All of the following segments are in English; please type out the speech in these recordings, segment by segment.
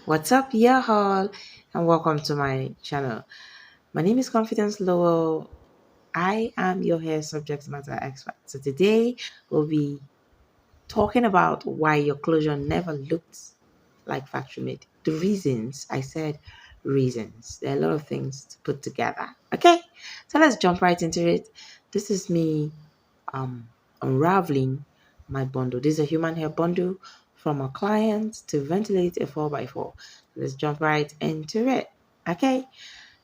What's up, y'all, and welcome to my channel. My name is Confidence Lowell. I am your hair subject matter expert. So today we'll be talking about why your closure never looked like factory made. The reasons, I said reasons. There are a lot of things to put together. Okay, so let's jump right into it. This is me um, unraveling my bundle. This is a human hair bundle from a client to ventilate a 4x4. Let's jump right into it. Okay,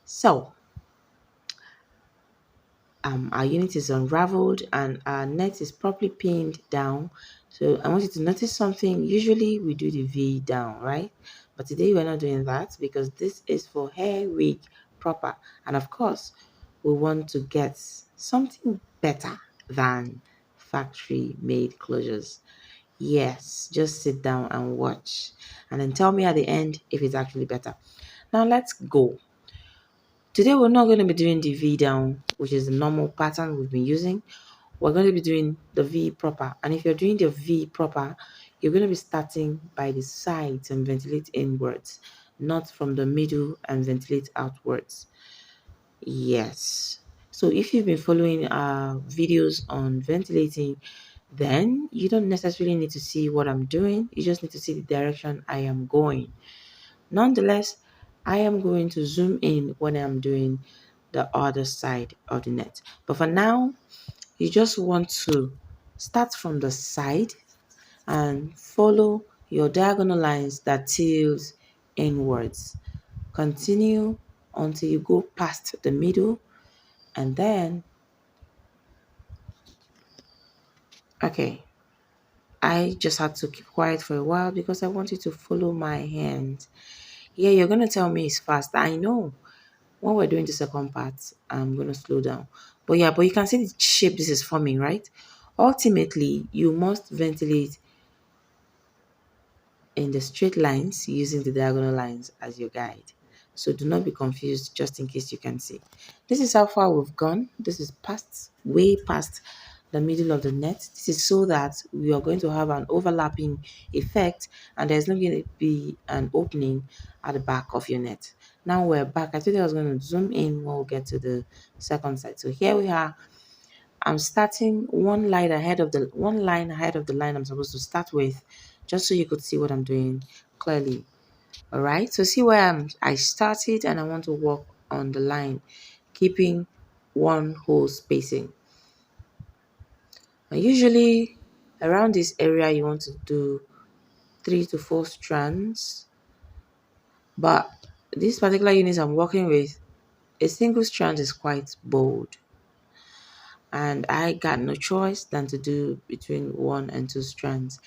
so our unit is unraveled and our net is properly pinned down. So I want you to notice something. Usually we do the V down, right? But today we're not doing that because this is for hair wig proper. And of course, we want to get something better than factory made closures. Yes, just sit down and watch and then tell me at the end if it's actually better. Now let's go. Today we're not going to be doing the V down, which is the normal pattern we've been using. We're going to be doing the V proper. And if you're doing the V proper, you're going to be starting by the sides and ventilate inwards, not from the middle and ventilate outwards. Yes. So if you've been following our videos on ventilating, then you don't necessarily need to see what I'm doing. You just need to see the direction I am going. Nonetheless, I am going to zoom in when I'm doing the other side of the net. But for now, you just want to start from the side and follow your diagonal lines that tilts inwards. Continue until you go past the middle and then, okay, I just had to keep quiet for a while because I want you to follow my hand. Yeah, you're going to tell me it's fast. I know. When we're doing the second part, I'm going to slow down. But yeah, but you can see the shape this is forming, right? Ultimately, you must ventilate in the straight lines using the diagonal lines as your guide. So do not be confused just in case you can see. This is how far we've gone. This is past, way past the middle of the net. This is so that we are going to have an overlapping effect and there's not going to be an opening at the back of your net. Now we're back. I told you I was going to zoom in when we get to the second side. So here we are. I'm starting one line ahead of the line I'm supposed to start with, just so you could see what I'm doing clearly. All right. So see where I started, and I want to walk on the line, keeping one whole spacing. Now, usually around this area, you want to do 3 to 4 strands, but this particular unit I'm working with, a single strand is quite bold. And I got no choice than to do between 1 and 2 strands.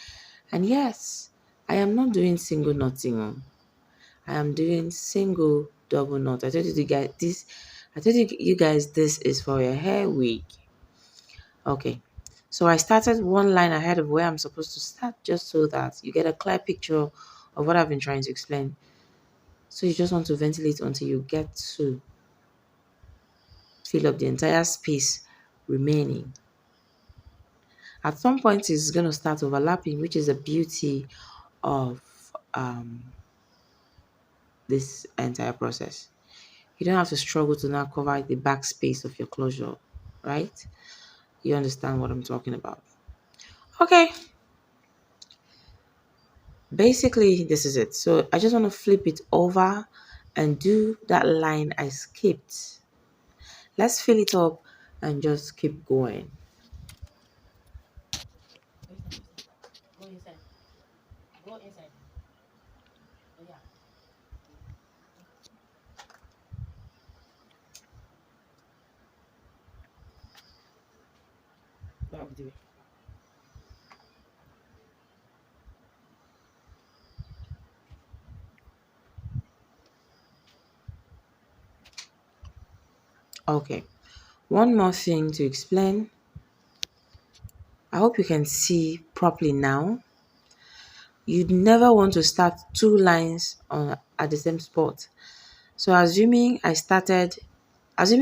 And yes, I am not doing single knotting. I am doing single double knot. I told you guys this is for your hair wig. Okay. So I started one line ahead of where I'm supposed to start just so that you get a clear picture of what I've been trying to explain. So you just want to ventilate until you get to fill up the entire space remaining. At some point, it's going to start overlapping, which is the beauty of this entire process. You don't have to struggle to now cover the back space of your closure, right? You understand what I'm talking about. Okay, basically, this is it. So I just want to flip it over and do that line I skipped. Let's fill it up and just keep going. Go inside. Go inside. Oh, yeah. What I'll do. Okay. One more thing to explain. I hope you can see properly now. You'd never want to start 2 lines at the same spot. So assuming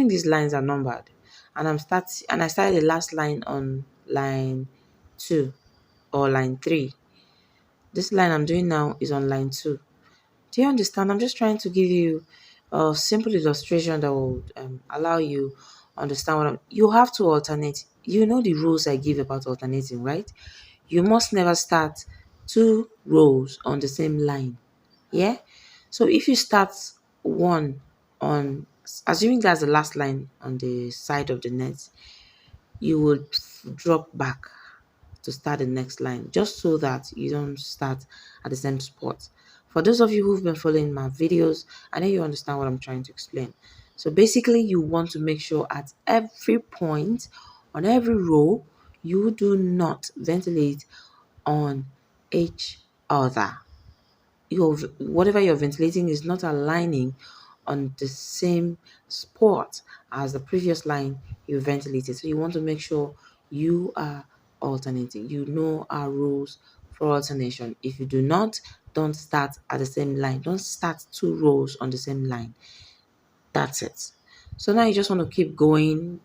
these lines are numbered, and I started the last line on line 2 or line 3. This line I'm doing now is on line 2. Do you understand? I'm just trying to give you a simple illustration that will allow you understand what you have to alternate. You know the rules I give about alternating, right? You must never start two rows on the same line. Yeah. So if you start one on, assuming that's the last line on the side of the net, you would drop back to start the next line, just so that you don't start at the same spot. For those of you who've been following my videos, I know you understand what I'm trying to explain. So basically, you want to make sure at every point on every row, you do not ventilate on each other. Your whatever you're ventilating is not aligning on the same spot as the previous line you ventilated. So you want to make sure you are alternating. You know our rules for alternation. If you do not, don't start at the same line. Don't start two rows on the same line. That's it. So now you just want to keep going,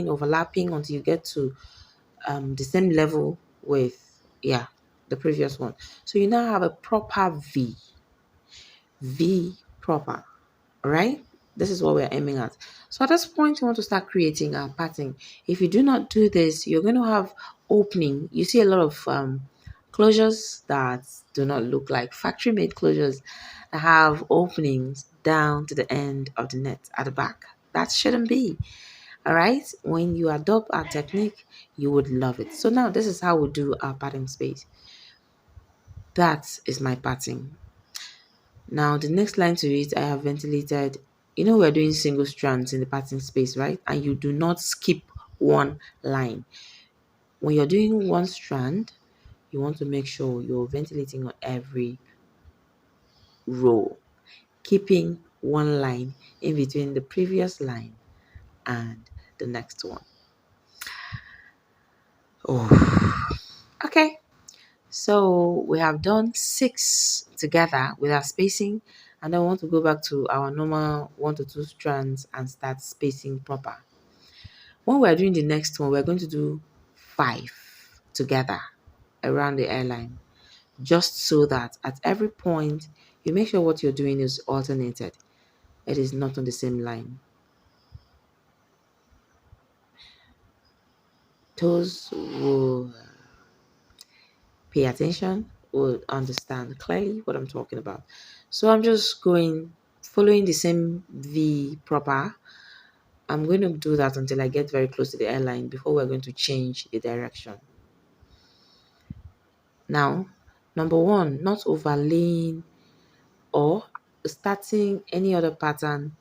overlapping until you get to the same level with the previous one. So you now have a proper V proper, right? This is what we're aiming at. So at this point, you want to start creating a pattern. If you do not do this, you're going to have opening. You see a lot of closures that do not look like factory made closures that have openings down to the end of the net at the back. That shouldn't be. All right. When you adopt our technique, you would love it. So now this is how we do our pattern space. That is my pattern. Now, the next line to it, I have ventilated. You know, we're doing single strands in the pattern space, right? And you do not skip one line. When you're doing one strand, you want to make sure you're ventilating on every row, keeping one line in between the previous line and the next one. Oh, okay. So we have done 6 together with our spacing, and then we want to go back to our normal 1 to 2 strands and start spacing proper. When we're doing the next one, we're going to do 5 together around the hairline, just so that at every point you make sure what you're doing is alternated. It is not on the same line. Those will pay attention will understand clearly what I'm talking about. So I'm just following the same V proper. I'm going to do that until I get very close to the airline before we're going to change the direction. Now, number one, not overlaying or starting any other pattern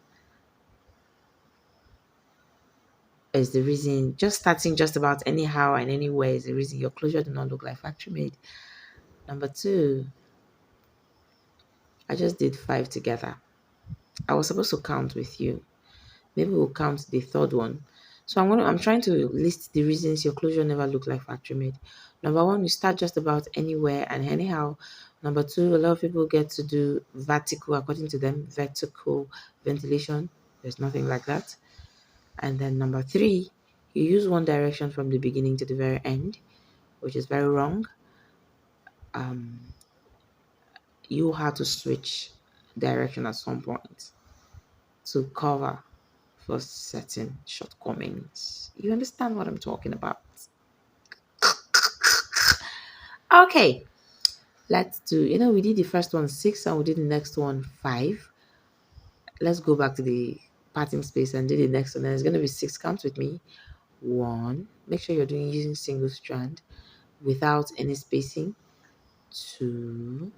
is the reason. Just starting just about anyhow and anywhere is the reason your closure do not look like factory made. Number two, I just did 5 together. I was supposed to count with you. Maybe we'll count the third one. So I'm trying to list the reasons your closure never look like factory made. Number one, you start just about anywhere and anyhow. Number two, a lot of people get to do vertical, according to them, vertical ventilation. There's nothing like that. And then number three, you use one direction from the beginning to the very end, which is very wrong. You have to switch direction at some point to cover for certain shortcomings. You understand what I'm talking about? Okay, let's do, we did the first one 6 and we did the next one 5. Let's go back to the parting space and do the next one. And it's going to be 6. Count with me. 1. Make sure you're doing using single strand without any spacing. 2,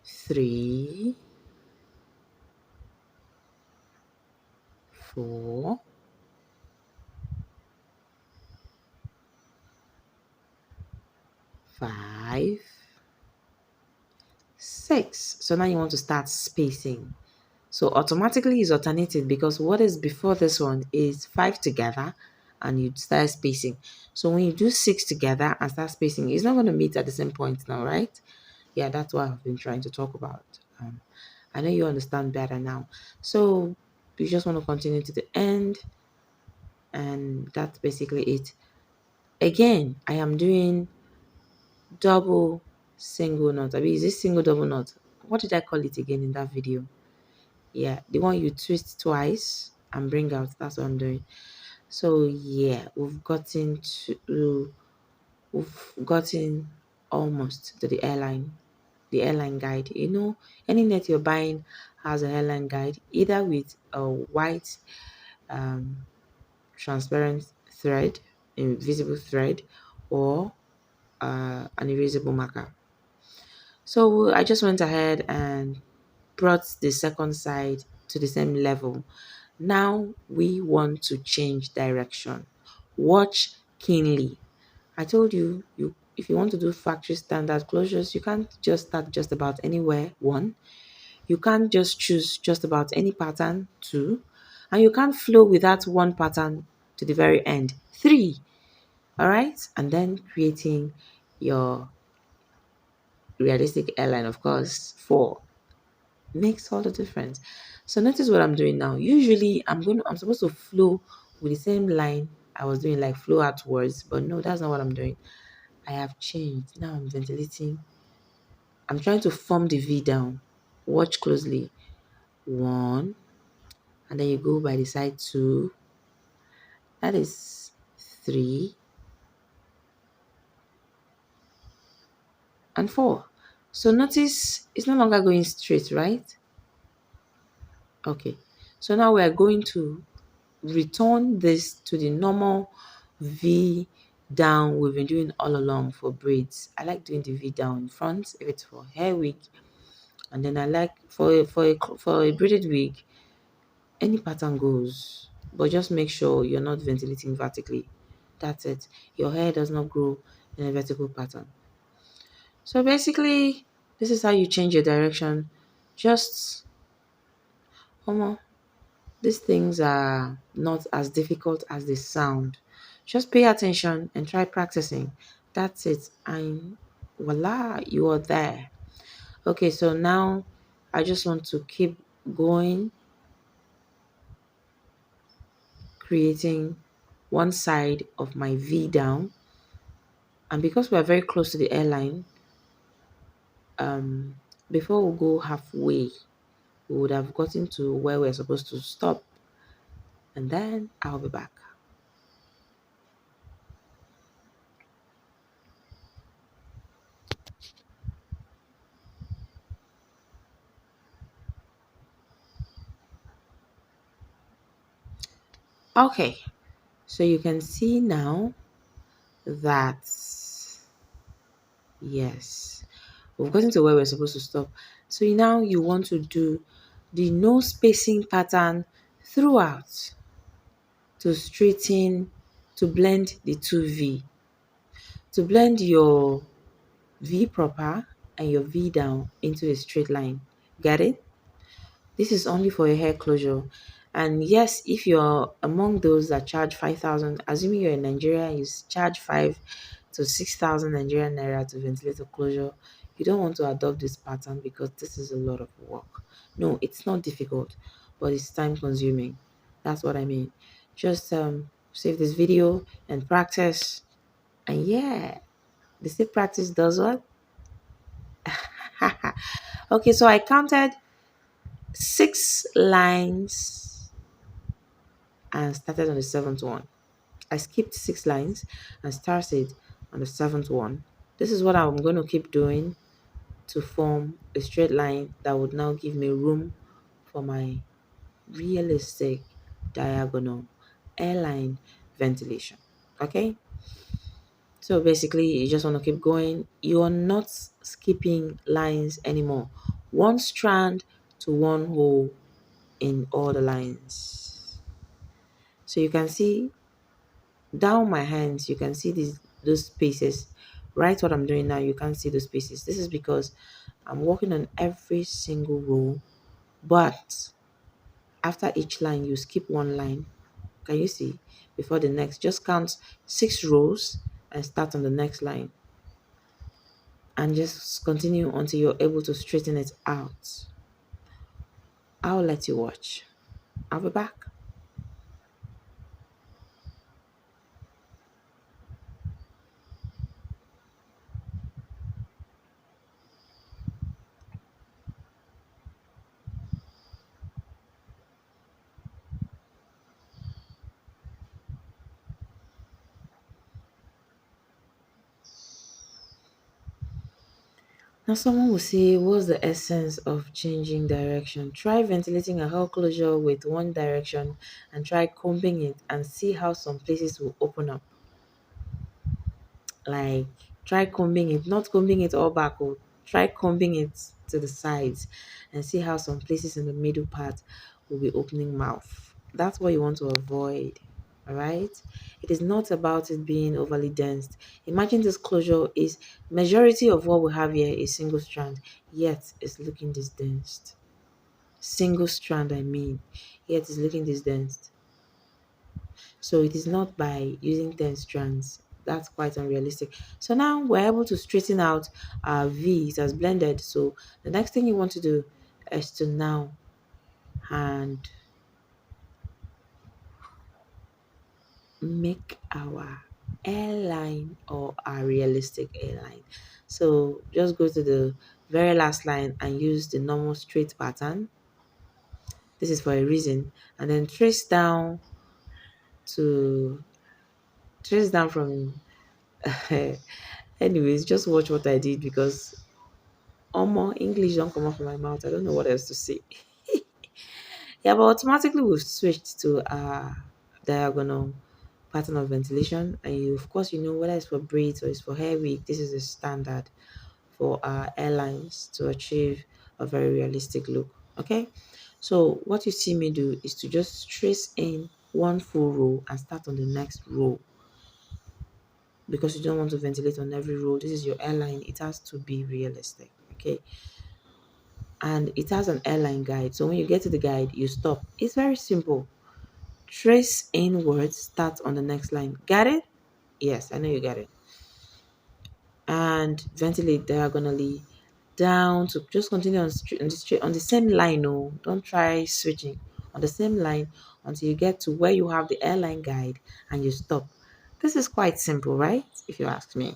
3, 4, 5, 6. So now you want to start spacing. So automatically it's alternating because what is before this one is 5 together and you start spacing. So when you do 6 together and start spacing, it's not going to meet at the same point now, right? Yeah, that's what I've been trying to talk about. I know you understand better now. So you just want to continue to the end, and that's basically it. Again, I am doing double single knot. I mean, is this single double knot? What did I call it again in that video? Yeah, the one you twist twice and bring out. That's what I'm doing. So yeah, we've gotten almost to the airline guide. Any net you're buying has a airline guide, either with a white um, transparent thread, invisible thread, or an erasable marker. So I just went ahead and brought the second side to the same level. Now we want to change direction. Watch keenly. I told you, if you want to do factory standard closures, you can't just start just about anywhere. One, you can't just choose just about any pattern. Two, and you can't flow with that one pattern to the very end. Three, all right, and then creating your realistic airline, of course. Four, makes all the difference. So notice what I'm doing now. Usually I'm supposed to flow with the same line I was doing, like flow outwards, but no, that's not what I'm doing. I have changed. Now I'm ventilating. I'm trying to form the V down. Watch closely. One, and then you go by the side two. That is three and four. So notice it's no longer going straight, right? Okay. So now we are going to return this to the normal V down we've been doing all along for braids. I like doing the V down in front if it's for hair wig, and then I like for a braided wig, any pattern goes, but just make sure you're not ventilating vertically. That's it. Your hair does not grow in a vertical pattern. So basically, this is how you change your direction. Just, um, these things are not as difficult as they sound. Just pay attention and try practicing. That's it. And voila, you are there. Okay, so now I just want to keep going, creating one side of my V down. And because we are very close to the airline, um, before we go halfway, we would have gotten to where we're supposed to stop. And then I'll be back. Okay, so you can see now that, yes, we've gotten to where we're supposed to stop. So now you want to do the no spacing pattern throughout to straighten, to blend the two V, to blend your V proper and your V down into a straight line. Get it? This is only for a hair closure. And yes, if you're among those that charge 5,000, assuming you're in Nigeria, you charge 5 to 6,000 Nigerian naira to ventilator closure, you don't want to adopt this pattern because this is a lot of work. No, it's not difficult, but it's time consuming. That's what I mean. Just save this video and practice. And yeah, they say practice does what? Okay, so I counted 6 lines and started on the seventh one. I skipped 6 lines and started on the seventh one. This is what I'm going to keep doing to form a straight line that would now give me room for my realistic diagonal airline ventilation. Okay? So basically, you just want to keep going. You are not skipping lines anymore. One strand to one hole in all the lines. So you can see down my hands, you can see those spaces. Right, what I'm doing now, you can't see those spaces. This is because I'm working on every single row, but after each line, you skip one line. Can you see? Before the next, just count 6 rows and start on the next line. And just continue until you're able to straighten it out. I'll let you watch. I'll be back. Now, someone will say, what's the essence of changing direction? Try ventilating a hole closure with one direction and try combing it and see how some places will open up. Like, try combing it, not combing it all back, or try combing it to the sides and see how some places in the middle part will be opening mouth. That's what you want to avoid. All right, it is not about it being overly dense. Imagine this closure is majority of what we have here is single strand, yet it's looking this dense. Single strand, I mean, yet it's looking this dense. So it is not by using 10 strands. That's quite unrealistic. So now we're able to straighten out our V. It has blended. So the next thing you want to do is to now and make our airline or our realistic airline. So just go to the very last line and use the normal straight pattern. This is for a reason. And then to trace down from anyways, just watch what I did because more English don't come off my mouth. I don't know what else to say. Yeah, but automatically we've switched to diagonal pattern of ventilation, and you, of course, you know whether it's for braids or it's for hair wig. This is a standard for our airlines to achieve a very realistic look. Okay, so what you see me do is to just trace in one full row and start on the next row because you don't want to ventilate on every row. This is your airline, it has to be realistic. Okay, and it has an airline guide. So when you get to the guide, you stop. It's very simple. Trace inwards, start on the next line. Got it? Yes, I know you got it. And ventilate diagonally down to just continue on the same line. No, don't try switching on the same line until you get to where you have the airline guide and you stop. This is quite simple, right? If you ask me.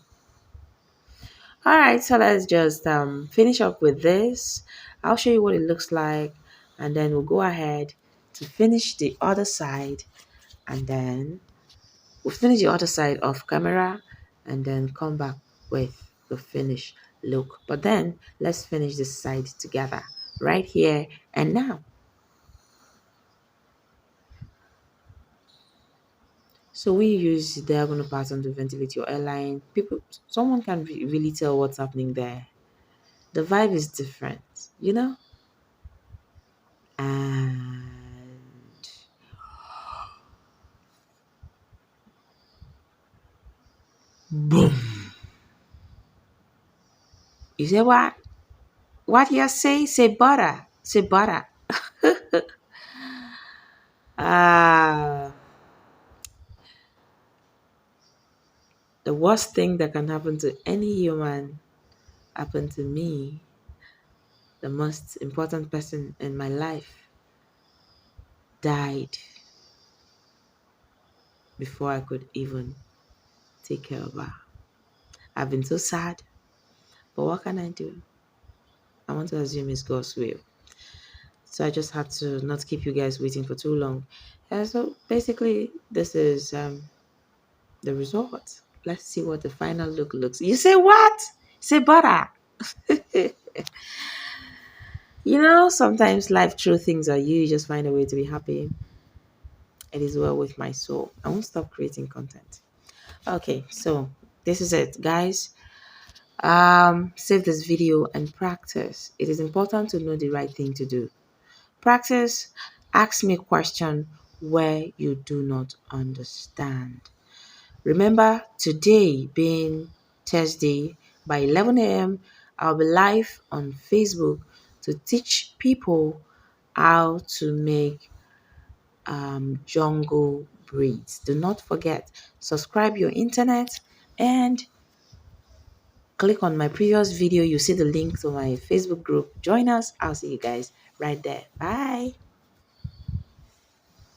All right, so let's just finish up with this. I'll show you what it looks like, and then we'll go ahead to finish the other side, and then we'll finish the other side off camera, and then come back with the finished look. But then let's finish this side together right here and now. So we use the diagonal pattern to ventilate your airline. Someone can really tell what's happening there. The vibe is different, you know? And boom. You say what? What you say? Say butter. Say butter. Ah, the worst thing that can happen to any human happened to me. The most important person in my life died before I could even take care of her. I've been so sad, but what can I do? I want to assume it's God's will. So I just had to not keep you guys waiting for too long. So basically, this is the result. Let's see what the final look looks. You say what? Say butter. You know, sometimes life throws things at you. You just find a way to be happy. It is well with my soul. I won't stop creating content. Okay, so this is it, guys. Save this video and practice. It is important to know the right thing to do. Practice. Ask me a question where you do not understand. Remember, today being Thursday by 11 a.m., I'll be live on Facebook to teach people how to make jungle braids. Do not forget, subscribe your internet and click on my previous video. You see the link to my Facebook group. Join us. I'll see you guys right there. Bye.